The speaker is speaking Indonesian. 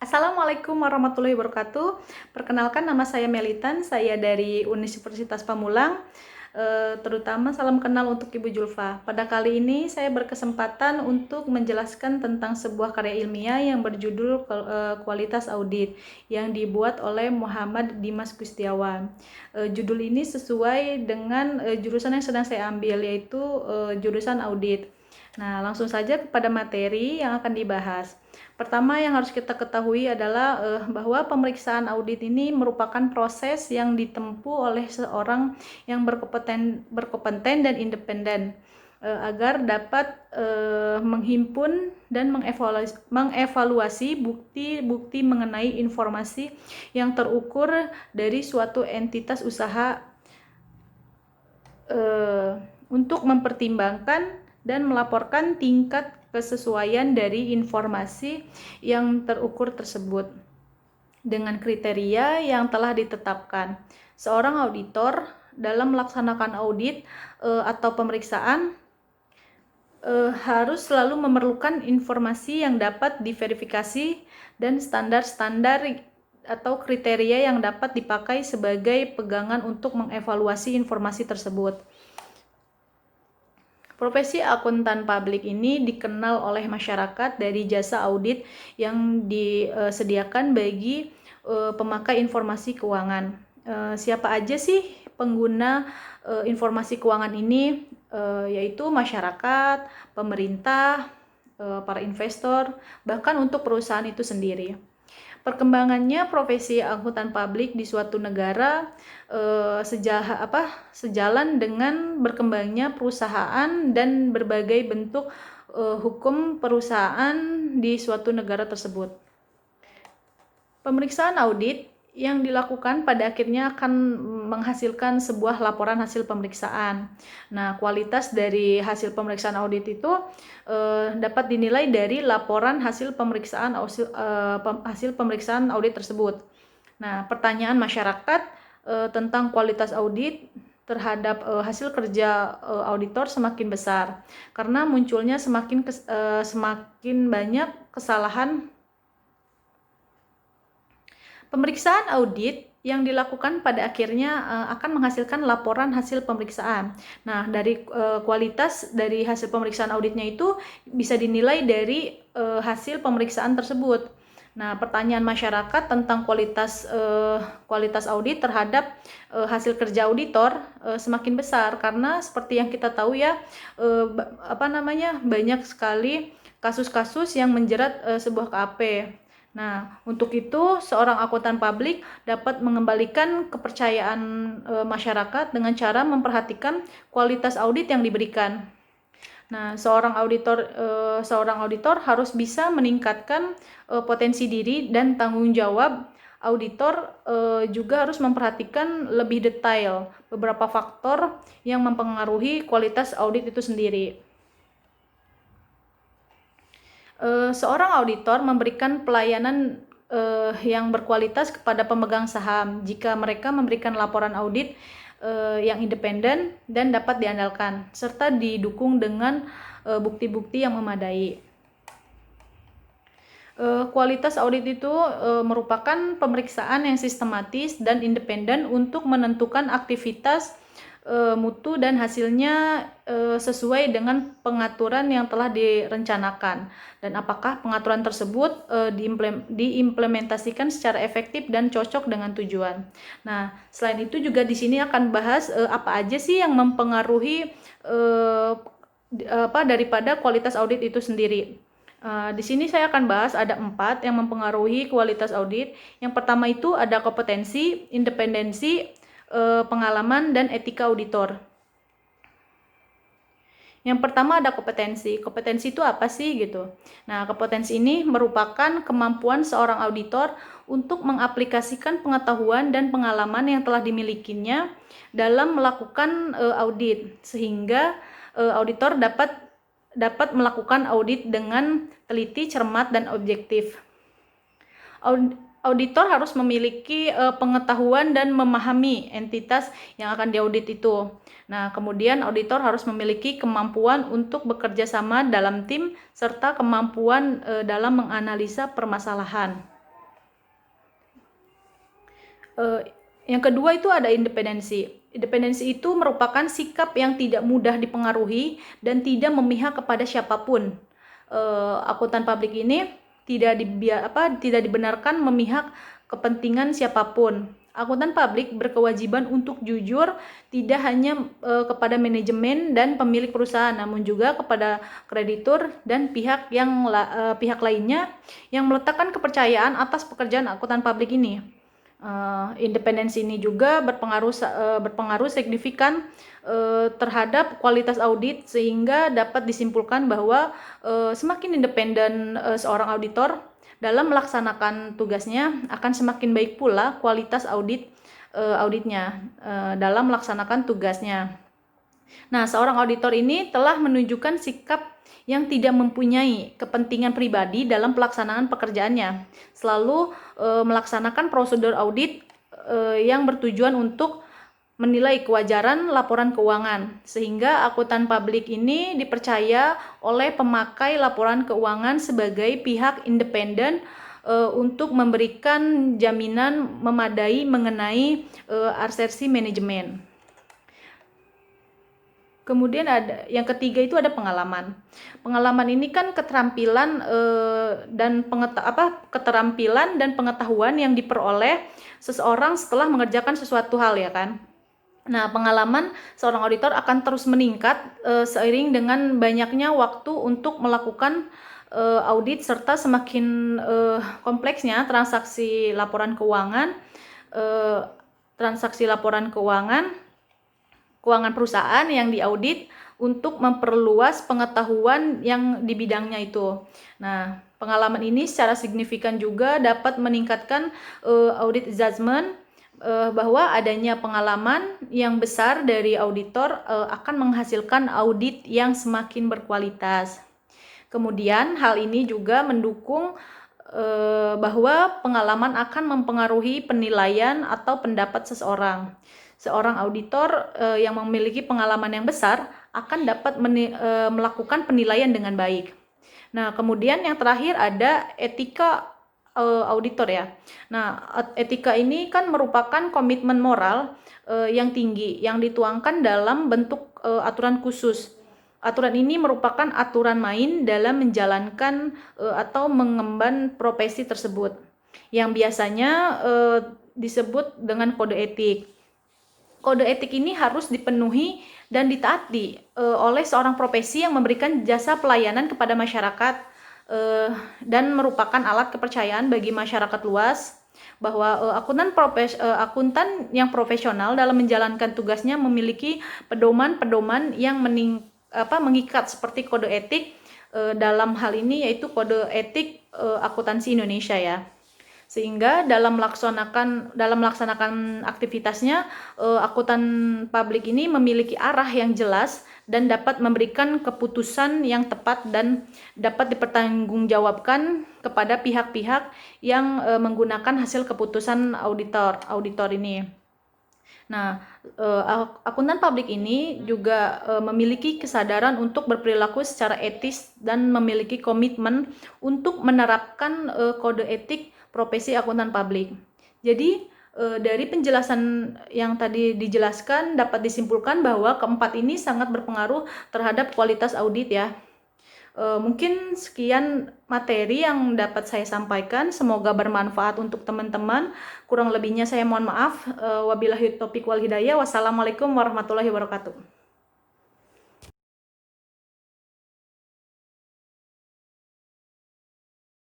Assalamualaikum warahmatullahi wabarakatuh. Perkenalkan, nama saya Melitan, saya dari Universitas Pamulang. Terutama salam kenal untuk Ibu Julfa. Pada kali ini saya berkesempatan untuk menjelaskan tentang sebuah karya ilmiah yang berjudul Kualitas Audit yang dibuat oleh Muhammad Dimas Gustiawan. Judul ini sesuai dengan jurusan yang sedang saya ambil, yaitu jurusan audit. Nah, langsung saja kepada materi yang akan dibahas. Pertama yang harus kita ketahui adalah bahwa pemeriksaan audit ini merupakan proses yang ditempuh oleh seorang yang berkompeten dan independen agar dapat menghimpun dan mengevaluasi bukti-bukti mengenai informasi yang terukur dari suatu entitas usaha untuk mempertimbangkan dan melaporkan tingkat kesesuaian dari informasi yang terukur tersebut dengan kriteria yang telah ditetapkan. Seorang auditor dalam melaksanakan audit atau pemeriksaan harus selalu memerlukan informasi yang dapat diverifikasi dan standar-standar atau kriteria yang dapat dipakai sebagai pegangan untuk mengevaluasi informasi tersebut. Profesi akuntan publik ini dikenal oleh masyarakat dari jasa audit yang disediakan bagi pemakai informasi keuangan. Siapa aja sih pengguna informasi keuangan ini? Yaitu masyarakat, pemerintah, para investor, bahkan untuk perusahaan itu sendiri. Perkembangannya profesi akuntan publik di suatu negara sejalan dengan berkembangnya perusahaan dan berbagai bentuk hukum perusahaan di suatu negara tersebut. Pemeriksaan audit yang dilakukan pada akhirnya akan menghasilkan sebuah laporan hasil pemeriksaan. Nah, kualitas dari hasil pemeriksaan audit itu dapat dinilai dari laporan hasil pemeriksaan audit tersebut. Nah, pertanyaan masyarakat tentang kualitas audit terhadap hasil kerja auditor semakin besar karena munculnya semakin banyak kesalahan. Pemeriksaan audit yang dilakukan pada akhirnya akan menghasilkan laporan hasil pemeriksaan. Nah, dari kualitas dari hasil pemeriksaan auditnya itu bisa dinilai dari hasil pemeriksaan tersebut. Nah, pertanyaan masyarakat tentang kualitas audit terhadap hasil kerja auditor semakin besar karena seperti yang kita tahu ya, banyak sekali kasus-kasus yang menjerat sebuah KAP. Nah, untuk itu seorang akuntan publik dapat mengembalikan kepercayaan masyarakat dengan cara memperhatikan kualitas audit yang diberikan. Nah, seorang auditor harus bisa meningkatkan potensi diri dan tanggung jawab. Auditor juga harus memperhatikan lebih detail beberapa faktor yang mempengaruhi kualitas audit itu sendiri. Seorang auditor memberikan pelayanan yang berkualitas kepada pemegang saham jika mereka memberikan laporan audit yang independen dan dapat diandalkan, serta didukung dengan bukti-bukti yang memadai. Kualitas audit itu merupakan pemeriksaan yang sistematis dan independen untuk menentukan aktivitas mutu dan hasilnya sesuai dengan pengaturan yang telah direncanakan dan apakah pengaturan tersebut diimplementasikan secara efektif dan cocok dengan tujuan. Nah, selain itu juga di sini akan bahas apa aja sih yang mempengaruhi daripada kualitas audit itu sendiri. Di sini saya akan bahas ada 4 yang mempengaruhi kualitas audit. Yang pertama itu ada kompetensi, independensi, pengalaman, dan etika auditor. Yang pertama ada kompetensi. Kompetensi itu apa sih gitu? Nah, kompetensi ini merupakan kemampuan seorang auditor untuk mengaplikasikan pengetahuan dan pengalaman yang telah dimilikinya dalam melakukan audit sehingga auditor dapat melakukan audit dengan teliti, cermat, dan objektif. Auditor harus memiliki pengetahuan dan memahami entitas yang akan diaudit itu. Nah, kemudian auditor harus memiliki kemampuan untuk bekerja sama dalam tim serta kemampuan dalam menganalisa permasalahan. Eh, yang kedua itu ada independensi. Independensi itu merupakan sikap yang tidak mudah dipengaruhi dan tidak memihak kepada siapapun. Akuntan publik ini tidak dibenarkan memihak kepentingan siapapun. Akuntan publik berkewajiban untuk jujur tidak hanya kepada manajemen dan pemilik perusahaan, namun juga kepada kreditur dan pihak lainnya yang meletakkan kepercayaan atas pekerjaan akuntan publik ini. Independensi ini juga berpengaruh signifikan terhadap kualitas audit, sehingga dapat disimpulkan bahwa semakin independen seorang auditor dalam melaksanakan tugasnya, akan semakin baik pula kualitas auditnya dalam melaksanakan tugasnya. Nah, seorang auditor ini telah menunjukkan sikap yang tidak mempunyai kepentingan pribadi dalam pelaksanaan pekerjaannya, selalu melaksanakan prosedur audit yang bertujuan untuk menilai kewajaran laporan keuangan, sehingga akuntan publik ini dipercaya oleh pemakai laporan keuangan sebagai pihak independen untuk memberikan jaminan memadai mengenai asersi manajemen. Kemudian ada yang ketiga, itu ada pengalaman. Pengalaman ini kan keterampilan dan pengetahuan yang diperoleh seseorang setelah mengerjakan sesuatu hal, ya kan. Nah, pengalaman seorang auditor akan terus meningkat seiring dengan banyaknya waktu untuk melakukan audit, serta semakin kompleksnya transaksi laporan keuangan perusahaan yang diaudit, untuk memperluas pengetahuan yang di bidangnya itu. Nah, pengalaman ini secara signifikan juga dapat meningkatkan audit judgment, bahwa adanya pengalaman yang besar dari auditor akan menghasilkan audit yang semakin berkualitas. Kemudian hal ini juga mendukung bahwa pengalaman akan mempengaruhi penilaian atau pendapat seseorang. Seorang auditor yang memiliki pengalaman yang besar akan dapat melakukan penilaian dengan baik. Nah, kemudian yang terakhir ada etika auditor, ya. Nah, etika ini kan merupakan komitmen moral yang tinggi yang dituangkan dalam bentuk aturan khusus. Aturan ini merupakan aturan main dalam menjalankan atau mengemban profesi tersebut, yang biasanya disebut dengan kode etik. Kode etik ini harus dipenuhi dan ditaati oleh seorang profesi yang memberikan jasa pelayanan kepada masyarakat, dan merupakan alat kepercayaan bagi masyarakat luas, bahwa akuntan yang profesional dalam menjalankan tugasnya memiliki pedoman-pedoman yang mengikat, seperti kode etik dalam hal ini yaitu kode etik akuntansi Indonesia, ya. Sehingga dalam melaksanakan aktivitasnya, akuntan publik ini memiliki arah yang jelas dan dapat memberikan keputusan yang tepat dan dapat dipertanggungjawabkan kepada pihak-pihak yang menggunakan hasil keputusan auditor ini. Nah, akuntan publik ini juga memiliki kesadaran untuk berperilaku secara etis dan memiliki komitmen untuk menerapkan kode etik profesi akuntan publik. Jadi, dari penjelasan yang tadi dijelaskan dapat disimpulkan bahwa keempat ini sangat berpengaruh terhadap kualitas audit, ya. Mungkin sekian materi yang dapat saya sampaikan, semoga bermanfaat untuk teman-teman. Kurang lebihnya saya mohon maaf. Wabillahi taufiq wal hidayah. Wassalamualaikum warahmatullahi wabarakatuh.